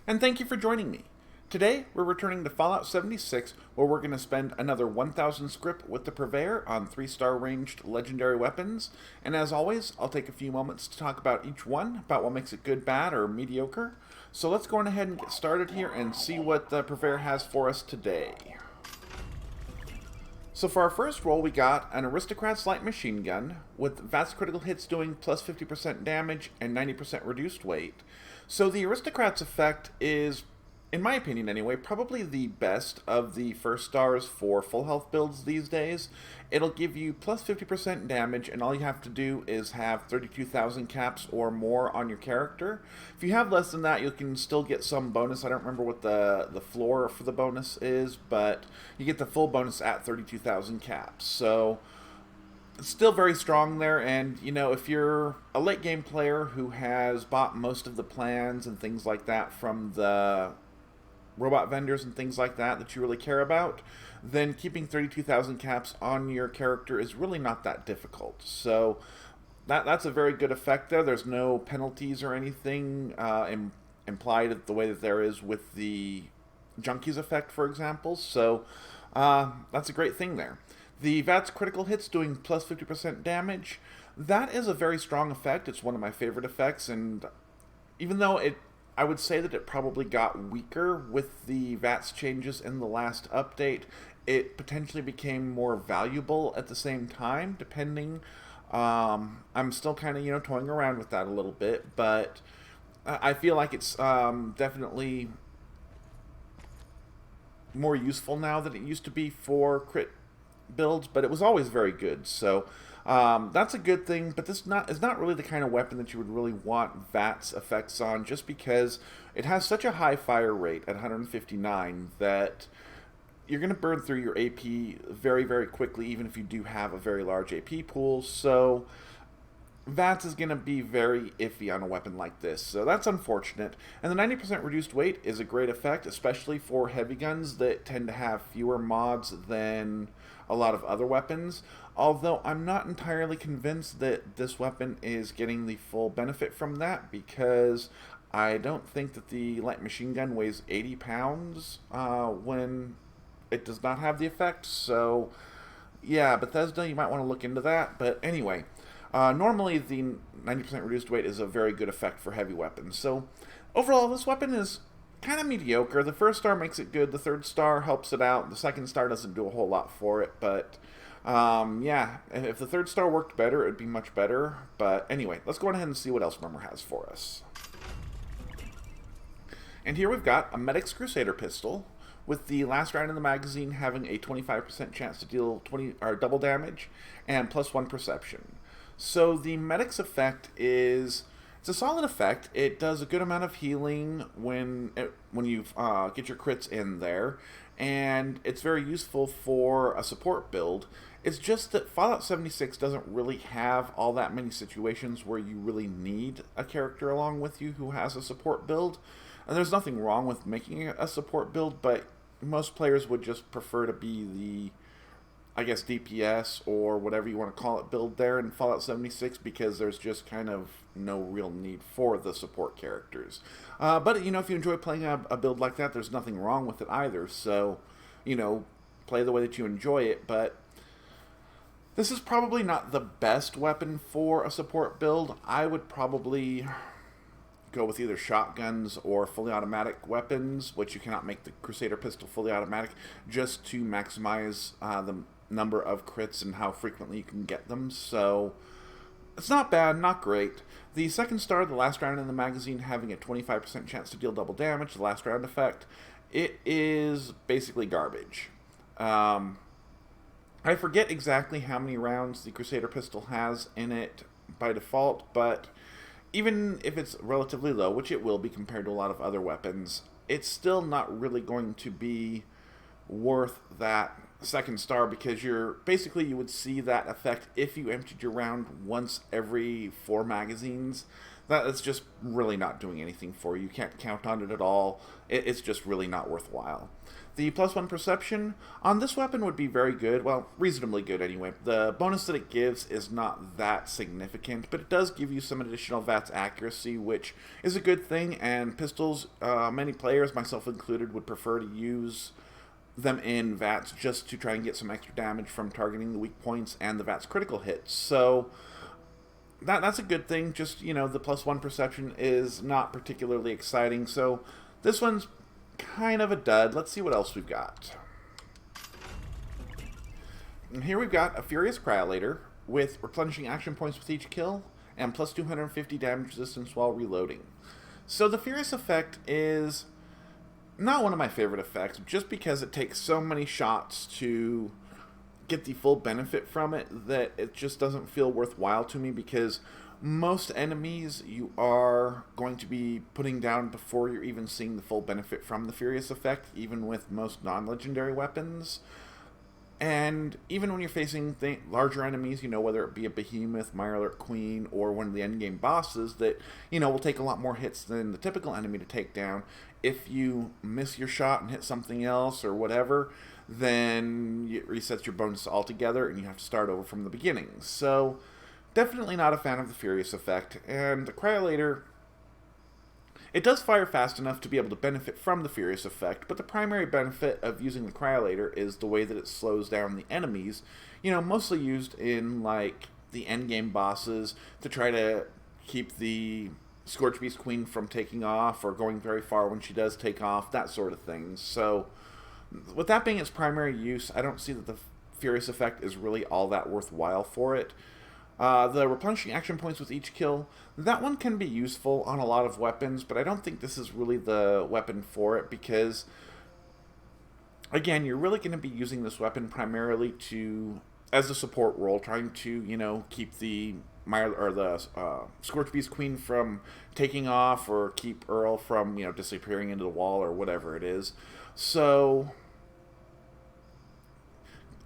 and thank you for joining me. Today, we're returning to Fallout 76, where we're going to spend another 1,000 scrip with the Purveyor on 3-star ranged legendary weapons, and as always, I'll take a few moments to talk about each one, about what makes it good, bad, or mediocre. So let's go on ahead and get started here and see what the Purveyor has for us today. So for our first roll, we got an Aristocrats light machine gun, with VATS critical hits doing plus 50% damage and 90% reduced weight. So the Aristocrats effect is, in my opinion anyway, probably the best of the first stars for full health builds these days. It'll give you plus 50% damage, and all you have to do is have 32,000 caps or more on your character. If you have less than that, you can still get some bonus. I don't remember what the floor for the bonus is, but you get the full bonus at 32,000 caps. So it's still very strong there, and you know, if you're a late game player who has bought most of the plans and things like that from the robot vendors and things like that you really care about, then keeping 32,000 caps on your character is really not that difficult. So that's a very good effect there. There's no penalties or anything implied the way that there is with the Junkies effect, for example. So that's a great thing there. The VATS critical hits doing plus 50% damage, that is a very strong effect. It's one of my favorite effects, and even though I would say that it probably got weaker with the VATS changes in the last update, it potentially became more valuable at the same time, depending. I'm still kind of, toying around with that a little bit, but I feel like it's definitely more useful now than it used to be for crit builds, but it was always very good. So that's a good thing, but this is not really the kind of weapon that you would really want VATS effects on, just because it has such a high fire rate at 159 that you're going to burn through your AP very, very quickly, even if you do have a very large AP pool. So VATS is going to be very iffy on a weapon like this, so that's unfortunate. And the 90% reduced weight is a great effect, especially for heavy guns that tend to have fewer mods than a lot of other weapons, although I'm not entirely convinced that this weapon is getting the full benefit from that, because I don't think that the light machine gun weighs 80 pounds when it does not have the effect. So yeah, Bethesda, you might want to look into that. But anyway, normally the 90% reduced weight is a very good effect for heavy weapons. So overall, this weapon is kind of mediocre. The first star makes it good, the third star helps it out, the second star doesn't do a whole lot for it, but yeah, if the third star worked better, it would be much better. But anyway, let's go ahead and see what else Murmur has for us. And here we've got a Medic's Crusader Pistol, with the last round in the magazine having a 25% chance to deal double damage and +1 perception. So the Medic's effect is, it's a solid effect. It does a good amount of healing when you get your crits in there, and it's very useful for a support build. It's just that Fallout 76 doesn't really have all that many situations where you really need a character along with you who has a support build. And there's nothing wrong with making a support build, but most players would just prefer to be the, I guess, DPS or whatever you want to call it build there in Fallout 76, because there's just kind of no real need for the support characters. But, if you enjoy playing a build like that, there's nothing wrong with it either. So, play the way that you enjoy it. But this is probably not the best weapon for a support build. I would probably go with either shotguns or fully automatic weapons, which you cannot make the Crusader Pistol fully automatic, just to maximize the number of crits and how frequently you can get them. So it's not bad, not great. The second star, the last round in the magazine, having a 25% chance to deal double damage, the last round effect, it is basically garbage. I forget exactly how many rounds the Crusader Pistol has in it by default, but even if it's relatively low, which it will be compared to a lot of other weapons, it's still not really going to be worth that second star, because you would see that effect if you emptied your round once every 4 magazines. That's just really not doing anything for you. You can't count on it at all. It's just really not worthwhile. The +1 perception on this weapon would be very good, well, reasonably good anyway. The bonus that it gives is not that significant, but it does give you some additional VATS accuracy, which is a good thing, and pistols, many players, myself included, would prefer to use them in VATS just to try and get some extra damage from targeting the weak points and the VATS critical hits. So that's a good thing. Just, the +1 perception is not particularly exciting, so this one's kind of a dud. Let's see what else we've got. And here we've got a Furious Cryolator with replenishing action points with each kill and plus 250 damage resistance while reloading. So the Furious effect is not one of my favorite effects, just because it takes so many shots to get the full benefit from it that it just doesn't feel worthwhile to me, because most enemies you are going to be putting down before you're even seeing the full benefit from the Furious effect, even with most non-legendary weapons. And even when you're facing larger enemies, whether it be a Behemoth, Mirelurk Queen, or one of the endgame bosses that, will take a lot more hits than the typical enemy to take down, if you miss your shot and hit something else or whatever, then it resets your bonus altogether and you have to start over from the beginning. So definitely not a fan of the Furious effect, and the Cryolator, it does fire fast enough to be able to benefit from the Furious effect, but the primary benefit of using the Cryolator is the way that it slows down the enemies, mostly used in, like, the endgame bosses to try to keep the Scorch Beast Queen from taking off or going very far when she does take off, that sort of thing. So with that being its primary use, I don't see that the Furious effect is really all that worthwhile for it. The replenishing action points with each kill, that one can be useful on a lot of weapons, but I don't think this is really the weapon for it, because, again, you're really going to be using this weapon primarily as a support role, trying to, keep the Scorch Beast Queen from taking off, or keep Earl from, disappearing into the wall, or whatever it is. So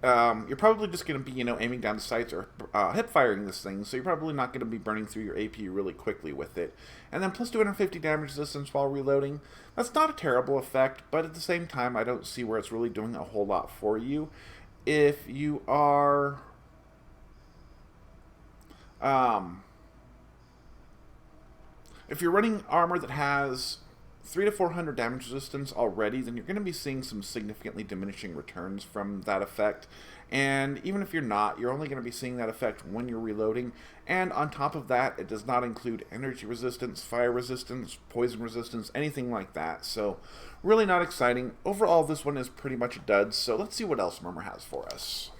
you're probably just going to be, aiming down the sights or hip-firing this thing, so you're probably not going to be burning through your AP really quickly with it. And then plus 250 damage resistance while reloading. That's not a terrible effect, but at the same time, I don't see where it's really doing a whole lot for you. If you are if you're running armor that has 300 to 400 damage resistance already, then you're going to be seeing some significantly diminishing returns from that effect. And even if you're not, you're only going to be seeing that effect when you're reloading. And on top of that, it does not include energy resistance, fire resistance, poison resistance, anything like that. So really not exciting. Overall, this one is pretty much a dud. So let's see what else Murmur has for us.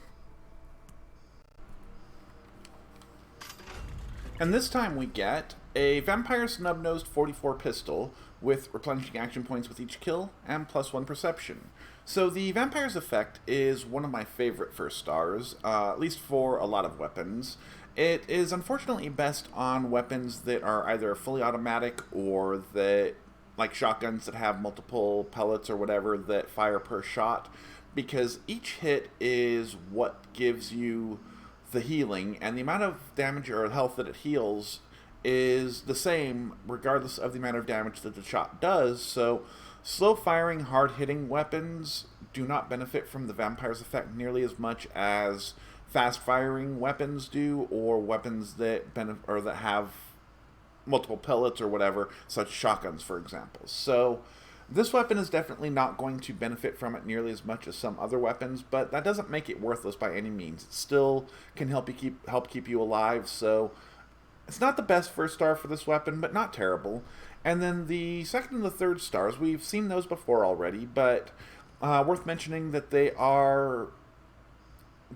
And this time we get a Vampire Snubnosed 44 pistol with replenishing action points with each kill and +1 perception. So the Vampire's effect is one of my favorite first stars, at least for a lot of weapons. It is unfortunately best on weapons that are either fully automatic or that, like shotguns that have multiple pellets or whatever that fire per shot, because each hit is what gives you the healing, and the amount of damage or health that it heals is the same regardless of the amount of damage that the shot does. So slow firing, hard hitting weapons do not benefit from the Vampire's effect nearly as much as fast firing weapons do, or weapons that that have multiple pellets or whatever, such as shotguns, for example. So this weapon is definitely not going to benefit from it nearly as much as some other weapons, but that doesn't make it worthless by any means. It still can help keep you alive. So it's not the best first star for this weapon, but not terrible. And then the second and the third stars, we've seen those before already, but worth mentioning that they are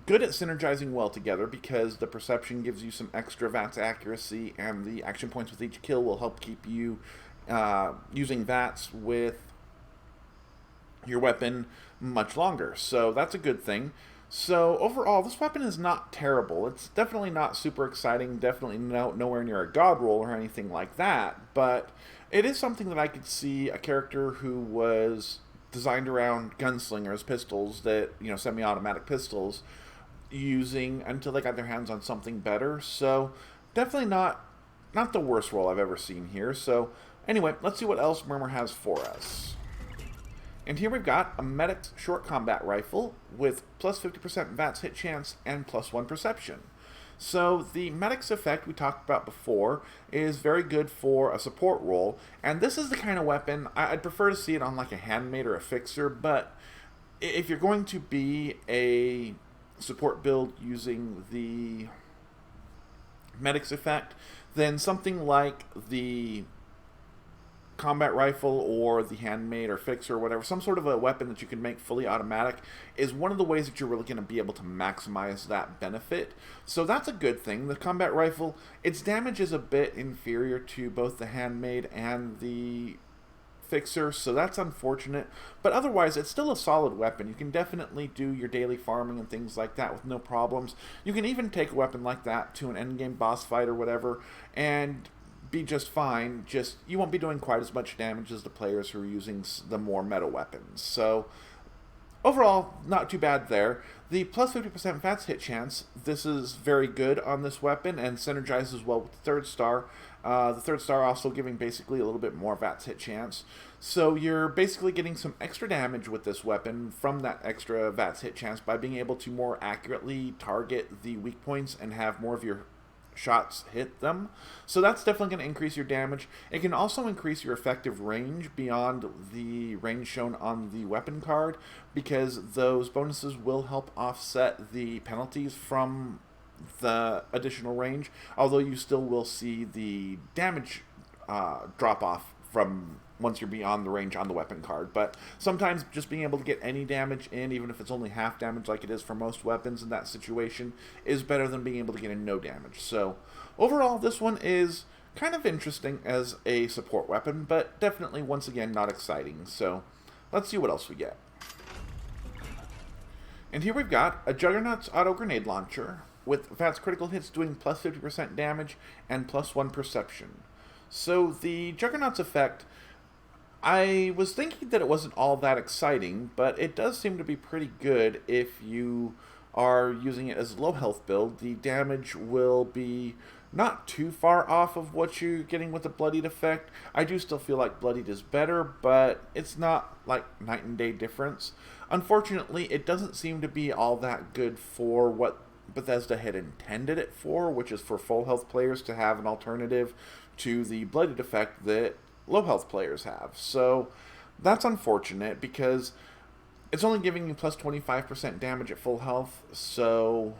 good at synergizing well together, because the perception gives you some extra VATS accuracy, and the action points with each kill will help keep you using VATS with your weapon much longer. So that's a good thing. So overall, this weapon is not terrible. It's definitely not super exciting, definitely nowhere near a god roll or anything like that, but it is something that I could see a character who was designed around gunslingers, pistols, that, semi-automatic pistols, using until they got their hands on something better. So definitely not not the worst roll I've ever seen here. So anyway, let's see what else Murmur has for us. And here we've got a Medic's short combat rifle with plus 50% VATS hit chance and plus 1 perception. So the Medic's effect we talked about before is very good for a support role, and this is the kind of weapon I'd prefer to see it on like a handmade or a fixer, but if you're going to be a support build using the Medic's effect, then something like the combat rifle or the handmade or fixer or whatever, some sort of a weapon that you can make fully automatic is one of the ways that you're really going to be able to maximize that benefit. So that's a good thing. The combat rifle, its damage is a bit inferior to both the handmade and the fixer, so that's unfortunate, but otherwise it's still a solid weapon. You can definitely do your daily farming and things like that with no problems. You can even take a weapon like that to an endgame boss fight or whatever and be just fine. Just you won't be doing quite as much damage as the players who are using the more meta weapons. So overall, not too bad there. The plus 50% VATS hit chance, this is very good on this weapon and synergizes well with the third star. The third star also giving basically a little bit more VATS hit chance. So you're basically getting some extra damage with this weapon from that extra VATS hit chance by being able to more accurately target the weak points and have more of your shots hit them. So that's definitely going to increase your damage. It can also increase your effective range beyond the range shown on the weapon card, because those bonuses will help offset the penalties from the additional range, although you still will see the damage drop off from once you're beyond the range on the weapon card. But sometimes just being able to get any damage in, even if it's only half damage like it is for most weapons in that situation, is better than being able to get in no damage. So overall, this one is kind of interesting as a support weapon, but definitely, once again, not exciting. So let's see what else we get. And here we've got a Juggernuts auto grenade launcher with VATS critical hits doing plus 50% damage and plus 1 perception. So the Juggernuts effect, I was thinking that it wasn't all that exciting, but it does seem to be pretty good if you are using it as a low health build. The damage will be not too far off of what you're getting with the Bloodied effect. I do still feel like Bloodied is better, but it's not like night and day difference. Unfortunately, it doesn't seem to be all that good for what Bethesda had intended it for, which is for full health players to have an alternative to the Bloodied effect that low health players have. So that's unfortunate, because it's only giving you plus 25% damage at full health, so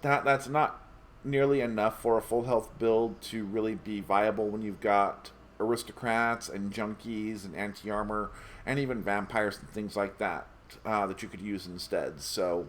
that's not nearly enough for a full health build to really be viable when you've got aristocrats and junkies and anti-armor and even vampires and things like that that you could use instead. So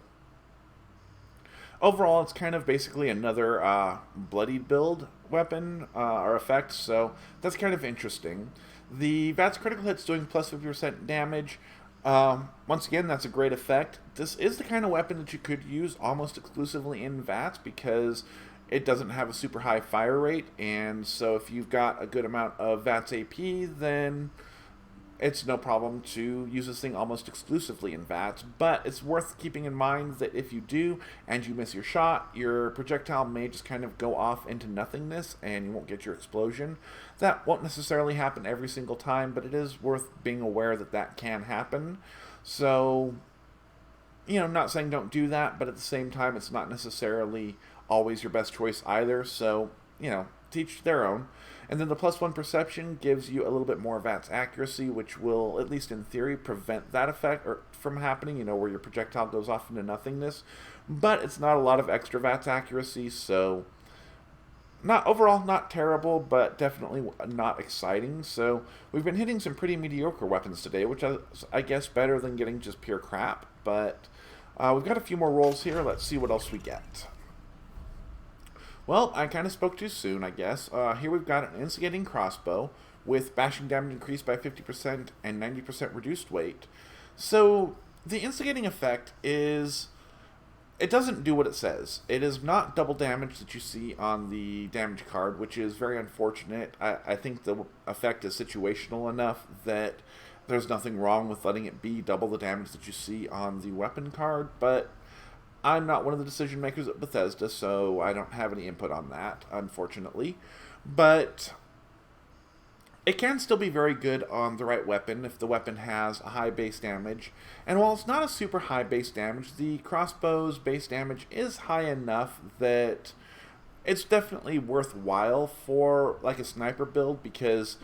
overall, it's kind of basically another bloodied build weapon or effect, so that's kind of interesting. The VATS critical hit's doing plus 50% damage. Once again, that's a great effect. This is the kind of weapon that you could use almost exclusively in VATS, because it doesn't have a super high fire rate, and so if you've got a good amount of VATS AP, then it's no problem to use this thing almost exclusively in VATS. But it's worth keeping in mind that if you do and you miss your shot, your projectile may just kind of go off into nothingness and you won't get your explosion. That won't necessarily happen every single time, but it is worth being aware that that can happen. So, you know, not saying don't do that, but at the same time, it's not necessarily always your best choice either. So, you know, teach their own. And then the plus 1 perception gives you a little bit more VATS accuracy, which will, at least in theory, prevent that effect from happening, you know, where your projectile goes off into nothingness. But it's not a lot of extra VATS accuracy, so overall not terrible, but definitely not exciting. So we've been hitting some pretty mediocre weapons today, which is, I guess, better than getting just pure crap. But we've got a few more rolls here. Let's see what else we get. Well, I kind of spoke too soon, I guess. Here we've got an instigating crossbow with bashing damage increased by 50% and 90% reduced weight. So the instigating effect is, it doesn't do what it says. It is not double damage that you see on the damage card, which is very unfortunate. I think the effect is situational enough that there's nothing wrong with letting it be double the damage that you see on the weapon card, but I'm not one of the decision makers at Bethesda, so I don't have any input on that, unfortunately. But it can still be very good on the right weapon if the weapon has a high base damage. And while it's not a super high base damage, the crossbow's base damage is high enough that it's definitely worthwhile for like a sniper build, because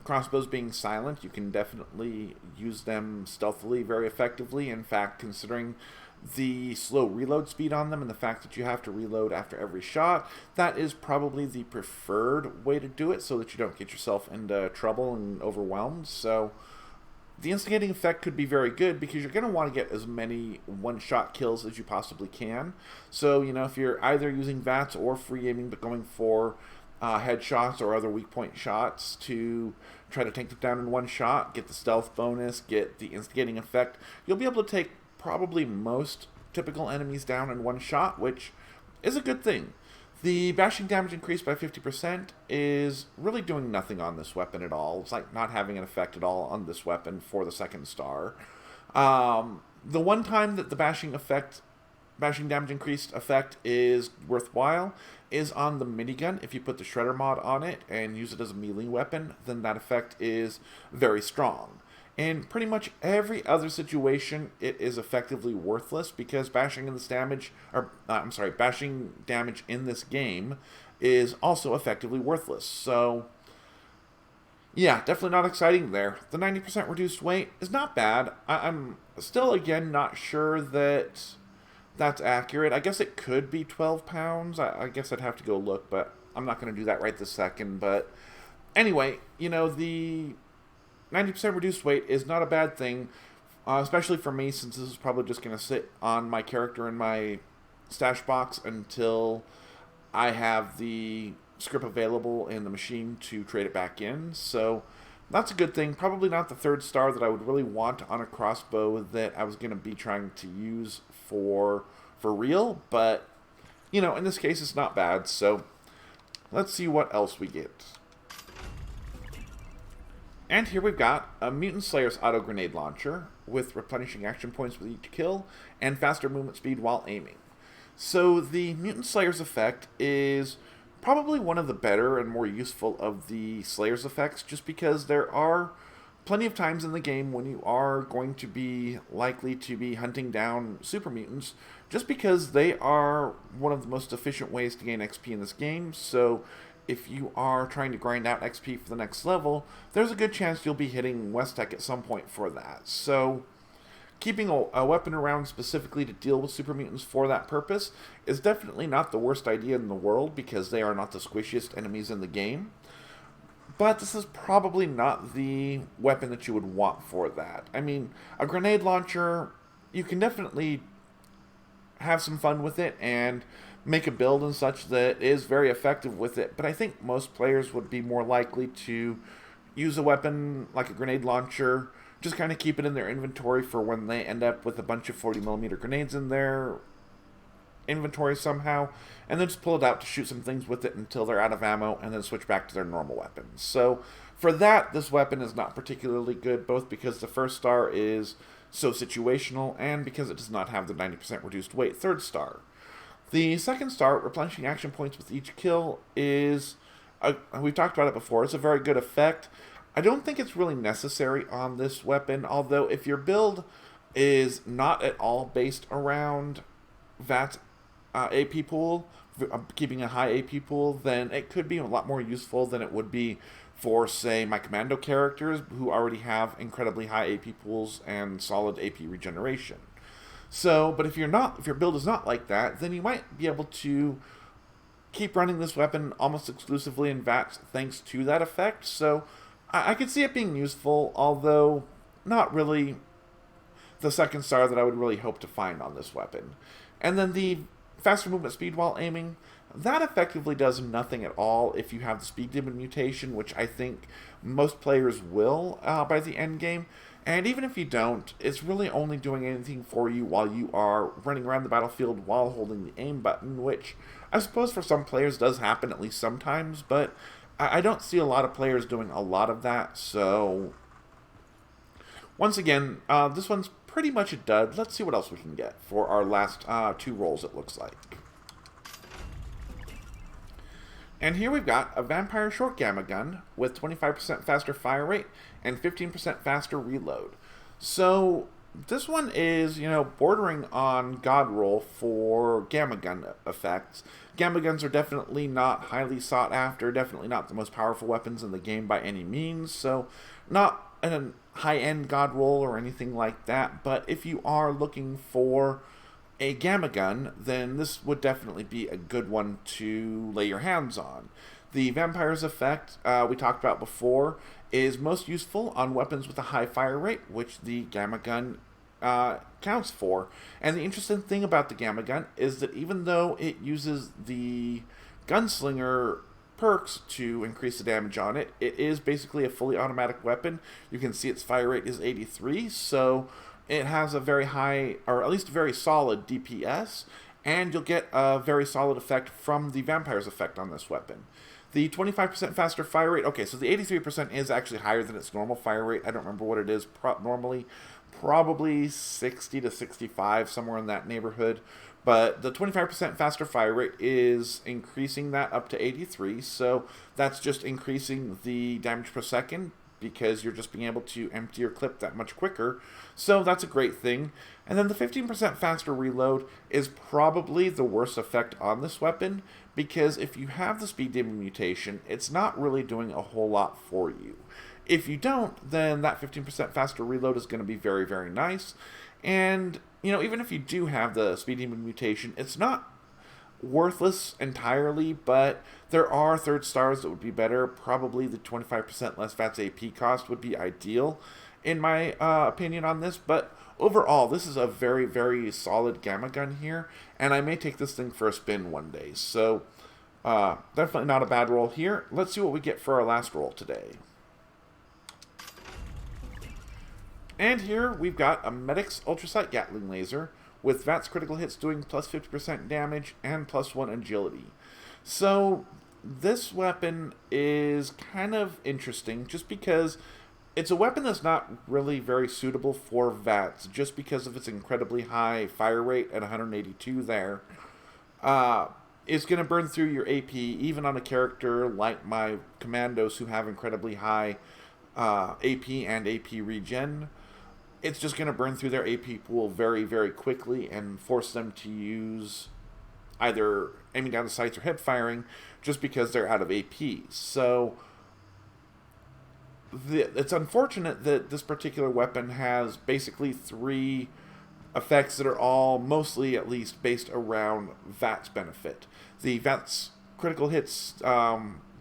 crossbows being silent, you can definitely use them stealthily very effectively. In fact, considering the slow reload speed on them and the fact that you have to reload after every shot, that is probably the preferred way to do it so that you don't get yourself into trouble and overwhelmed. So the instigating effect could be very good because you're going to want to get as many one-shot kills as you possibly can. So, you know, if you're either using VATS or free aiming but going for headshots or other weak point shots to try to take them down in one shot, get the stealth bonus, get the instigating effect, you'll be able to take probably most typical enemies down in one shot, which is a good thing. The bashing damage increase by 50% is really doing nothing on this weapon at all. It's like not having an effect at all on this weapon for the second star. The one time that the bashing damage increased effect is worthwhile is on the minigun. If you put the Shredder mod on it and use it as a melee weapon, then that effect is very strong. In pretty much every other situation, it is effectively worthless because bashing damage in this game is also effectively worthless. So, yeah, definitely not exciting there. The 90% reduced weight is not bad. I'm still, again, not sure that that's accurate. I guess it could be 12 pounds. I guess I'd have to go look, but I'm not going to do that right this second. But anyway, you know, the 90% reduced weight is not a bad thing, especially for me, since this is probably just going to sit on my character in my stash box until I have the Scrip available in the machine to trade it back in. So that's a good thing. Probably not the third star that I would really want on a crossbow that I was going to be trying to use for real, but, you know, in this case, it's not bad. So let's see what else we get. And here we've got a Mutant Slayer's auto grenade launcher with replenishing action points with each kill and faster movement speed while aiming. So the Mutant Slayer's effect is probably one of the better and more useful of the Slayer's effects, just because there are plenty of times in the game when you are going to be likely to be hunting down super mutants, just because they are one of the most efficient ways to gain XP in this game. So if you are trying to grind out XP for the next level, there's a good chance you'll be hitting West-Tech at some point for that. So keeping a weapon around specifically to deal with super mutants for that purpose is definitely not the worst idea in the world, because they are not the squishiest enemies in the game. But this is probably not the weapon that you would want for that. I mean, a grenade launcher, you can definitely have some fun with it and make a build and such that is very effective with it, but I think most players would be more likely to use a weapon like a grenade launcher, just kind of keep it in their inventory for when they end up with a bunch of 40mm grenades in their inventory somehow, and then just pull it out to shoot some things with it until they're out of ammo, and then switch back to their normal weapons. So for that, this weapon is not particularly good, both because the first star is so situational and because it does not have the 90% reduced weight third star. The second star, replenishing action points with each kill, is, we've talked about it before, it's a very good effect. I don't think it's really necessary on this weapon, although if your build is not at all based around that AP pool, keeping a high AP pool, then it could be a lot more useful than it would be for, say, my commando characters who already have incredibly high AP pools and solid AP regeneration. So, but if your build is not like that, then you might be able to keep running this weapon almost exclusively in VATS thanks to that effect. So I could see it being useful, although not really the second star that I would really hope to find on this weapon. And then the faster movement speed while aiming, that effectively does nothing at all if you have the speed demon mutation, which I think most players will by the end game. And even if you don't, it's really only doing anything for you while you are running around the battlefield while holding the aim button, which I suppose for some players does happen at least sometimes, but I don't see a lot of players doing a lot of that. So once again, this one's pretty much a dud. Let's see what else we can get for our last 2 rolls, it looks like. And here we've got a Vampire Short Gamma Gun with 25% faster fire rate and 15% faster reload. So this one is, you know, bordering on God roll for Gamma Gun effects. Gamma Guns are definitely not highly sought after, definitely not the most powerful weapons in the game by any means, so not a high-end God roll or anything like that, but if you are looking for a Gamma Gun, then this would definitely be a good one to lay your hands on. The Vampire's effect, we talked about before, is most useful on weapons with a high fire rate, which the Gamma Gun counts for. And the interesting thing about the Gamma Gun is that even though it uses the Gunslinger perks to increase the damage on it, it is basically a fully automatic weapon. You can see its fire rate is 83, so it has a very high, or at least a very solid DPS, and you'll get a very solid effect from the Vampire's effect on this weapon. The 25% faster fire rate, okay, so the 83% is actually higher than its normal fire rate. I don't remember what it is normally. Probably 60 to 65, somewhere in that neighborhood. But the 25% faster fire rate is increasing that up to 83, so that's just increasing the damage per second because you're just being able to empty your clip that much quicker. So that's a great thing. And then the 15% faster reload is probably the worst effect on this weapon, because if you have the speed demon mutation, it's not really doing a whole lot for you. If you don't, then that 15% faster reload is going to be very, very nice. And, you know, even if you do have the speed demon mutation, it's not worthless entirely, but there are third stars that would be better. Probably the 25% less VATS AP cost would be ideal, in my opinion on this. But overall, this is a very, very solid Gamma Gun here, and I may take this thing for a spin one day. So, definitely not a bad roll here. Let's see what we get for our last roll today. And here we've got a Medic's Ultrasight Gatling Laser with VATS critical hits doing plus 50% damage and plus 1 agility. So this weapon is kind of interesting just because it's a weapon that's not really very suitable for VATS just because of its incredibly high fire rate at 182 there. It's going to burn through your AP even on a character like my Commandos who have incredibly high AP and AP regen. It's just going to burn through their AP pool very, very quickly and force them to use either aiming down the sights or hip firing just because they're out of AP. So it's unfortunate that this particular weapon has basically 3 effects that are all mostly, at least, based around VATS benefit. The VATS critical hits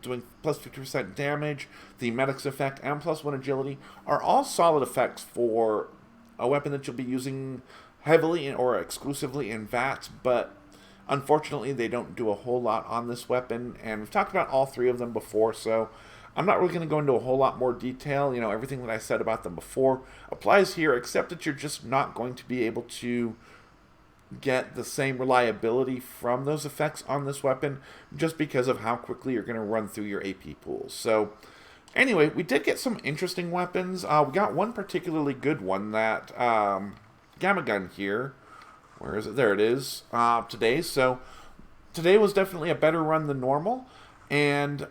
doing plus 50% damage, the Medic's effect, and plus 1 agility are all solid effects for a weapon that you'll be using heavily or exclusively in VATS, but unfortunately they don't do a whole lot on this weapon, and we've talked about all 3 of them before, so I'm not really going to go into a whole lot more detail. You know, everything that I said about them before applies here, except that you're just not going to be able to get the same reliability from those effects on this weapon just because of how quickly you're going to run through your AP pools. So anyway, we did get some interesting weapons. We got one particularly good one, that Gamma Gun here. Where is it? There it is. Today. So today was definitely a better run than normal, and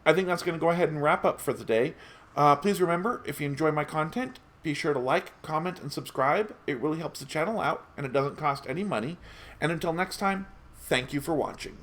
I think that's going to go ahead and wrap up for the day. Please remember, if you enjoy my content, be sure to like, comment, and subscribe. It really helps the channel out, and it doesn't cost any money. And until next time, thank you for watching.